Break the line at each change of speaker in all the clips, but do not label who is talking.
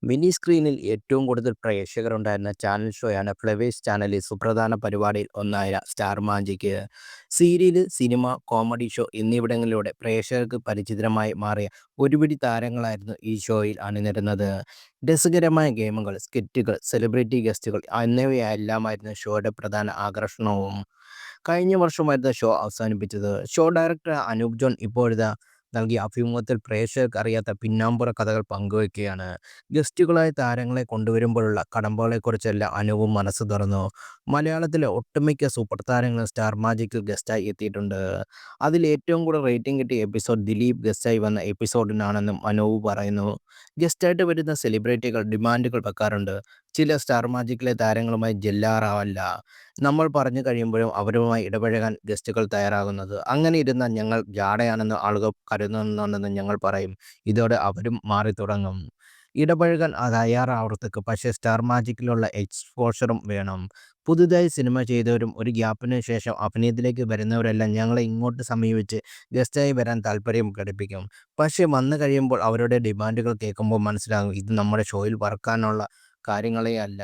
Mini സ്ക്രീനിൽ ഏറ്റവും കൂടുതൽ പ്രേക്ഷകരുണ്ടായിരുന്ന ചാനൽ ഷോയാണ് ഫ്ലവേഴ്സ് ചാനലിൽ സുപ്രധാന പരിപാടിയിൽ ഒന്നായ Star Magic. Serial, cinema, comedy show എന്നിവിടങ്ങളിലൂടെ പ്രേക്ഷകർക്ക് പരിചിതമായി മാറിയ ഒരുപിടി താരങ്ങളായിരുന്നു ഈ ഷോയിൽ അണിനിരുന്നത്. രസകരമായ ഗെയിമുകൾ, സ്കിറ്റുകൾ, സെലിബ്രിറ്റി ഗസ്റ്റുകൾ എന്നിവയെല്ലാമായിരുന്നു ഷോയുടെ പ്രധാന ആകർഷണവും. കഴിഞ്ഞ വർഷമായിരുന്നു ഷോ അവസാനിപ്പിച്ചത്. ഷോ ഡയറക്ടർ അനൂപ് ജോൺ ഇപ്പോഴിതാ നൽകിയ അഭിമുഖത്തിൽ പ്രേക്ഷകർക്ക് അറിയാത്ത പിന്നാമ്പുറ കഥകൾ പങ്കുവയ്ക്കുകയാണ്. ഗസ്റ്റുകളായ താരങ്ങളെ കൊണ്ടുവരുമ്പോഴുള്ള കടമ്പകളെക്കുറിച്ചെല്ലാം അനൂപ് മനസ്സ് തുറന്നു. മലയാളത്തിലെ ഒട്ടുമിക്ക സൂപ്പർ താരങ്ങളും സ്റ്റാർ മാജിക്കിൽ ഗസ്റ്റായി എത്തിയിട്ടുണ്ട്. അതിൽ ഏറ്റവും കൂടുതൽ റേറ്റിംഗ് കിട്ടിയ എപ്പിസോഡ് ദിലീപ് ഗസ്റ്റായി വന്ന എപ്പിസോഡിനാണെന്നും അനൂപ് പറയുന്നു. ഗസ്റ്റായിട്ട് വരുന്ന സെലിബ്രിറ്റികൾ ഡിമാൻഡുകൾ വെക്കാറുണ്ട്. ചില സ്റ്റാർ മാജിക്കിലെ താരങ്ങളുമായി ജെല്ലാറാവല്ല. നമ്മൾ പറഞ്ഞു കഴിയുമ്പോഴും അവരുമായി ഇടപഴകാൻ ഗസ്റ്റുകൾ തയ്യാറാകുന്നത്. അങ്ങനെ ഇരുന്നാൽ ഞങ്ങൾ ജാടയാണെന്ന് ആളുകൾ കരുതുന്നുണ്ടെന്ന് ഞങ്ങൾ പറയും. ഇതോടെ അവരും മാറിത്തുടങ്ങും. ഇടപഴകാൻ തയ്യാറാവർക്ക്, പക്ഷേ സ്റ്റാർ മാജിക്കിലുള്ള എക്സ്പോഷറും വേണം. പുതുതായി സിനിമ ചെയ്തവരും ഒരു ഗ്യാപ്പിന് ശേഷം അഭിനയത്തിലേക്ക് വരുന്നവരെല്ലാം ഞങ്ങളെ ഇങ്ങോട്ട് സമീപിച്ച് ഗസ്റ്റായി വരാൻ താല്പര്യം പ്രകടിപ്പിക്കും. പക്ഷേ വന്നു കഴിയുമ്പോൾ അവരുടെ ഡിമാൻഡുകൾ കേൾക്കുമ്പോൾ മനസ്സിലാകും ഇത് നമ്മുടെ ഷോയിൽ വർക്കാനുള്ള കാര്യങ്ങളേ അല്ല.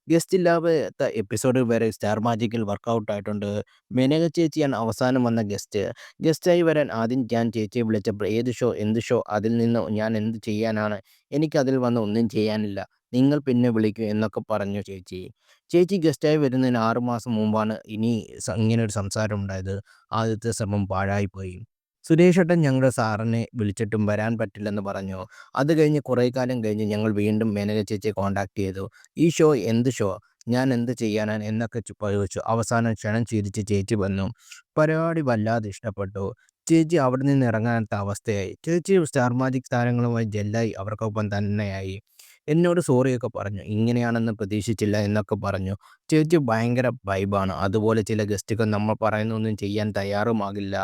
ഗസ്റ്റ് ഇല്ലാത്ത എപ്പിസോഡ് വരെ സ്റ്റാർ മാജിക്കിൽ വർക്കൗട്ട് ആയിട്ടുണ്ട്. മേനക ചേച്ചിയാണ് അവസാനം വന്ന ഗസ്റ്റ്. ഗസ്റ്റായി വരാൻ ആദ്യം ഞാൻ ചേച്ചിയെ വിളിച്ചപ്പോൾ ഏത് ഷോ എന്ത് ഷോ അതിൽ നിന്ന് ഞാൻ എന്ത് ചെയ്യാനാണ്, എനിക്കതിൽ വന്ന് ഒന്നും ചെയ്യാനില്ല, നിങ്ങൾ പിന്നെ വിളിക്കൂ എന്നൊക്കെ പറഞ്ഞു ചേച്ചി. ചേച്ചി ഗസ്റ്റായി വരുന്നതിന് 6 മാസം മുമ്പാണ് ഇങ്ങനൊരു സംസാരം ഉണ്ടായത്. ആദ്യത്തെ ശ്രമം പാഴായിപ്പോയി. സുരേഷേട്ടൻ ഞങ്ങളുടെ സാറിനെ വിളിച്ചിട്ടും വരാൻ പറ്റില്ലെന്ന് പറഞ്ഞു. അത് കഴിഞ്ഞ് കുറേ കാലം കഴിഞ്ഞ് ഞങ്ങൾ വീണ്ടും മേനക ചേച്ചിയെ കോൺടാക്ട് ചെയ്തു. ഈ ഷോ എന്ത് ഷോ, ഞാൻ എന്ത് ചെയ്യാനാണ് എന്നൊക്കെ ചോദിച്ചു. അവസാനം ക്ഷണം ചിരിച്ച് ചേച്ചി വന്നു. പരിപാടി വല്ലാതെ ഇഷ്ടപ്പെട്ടു. ചേച്ചി അവിടെ നിന്ന് ഇറങ്ങാത്ത അവസ്ഥയായി. ചേച്ചി സ്റ്റാർ മാജിക് താരങ്ങളുമായി ജെല്ലായി അവർക്കൊപ്പം തന്നെയായി. എന്നോട് സോറിയൊക്കെ പറഞ്ഞു. ഇങ്ങനെയാണെന്ന് പ്രതീക്ഷിച്ചില്ല എന്നൊക്കെ പറഞ്ഞു. ചേച്ചി ഭയങ്കര വൈബാണ്. അതുപോലെ ചില ഗസ്റ്റുകൾ നമ്മൾ പറയുന്നതൊന്നും ചെയ്യാൻ തയ്യാറുമാകില്ല.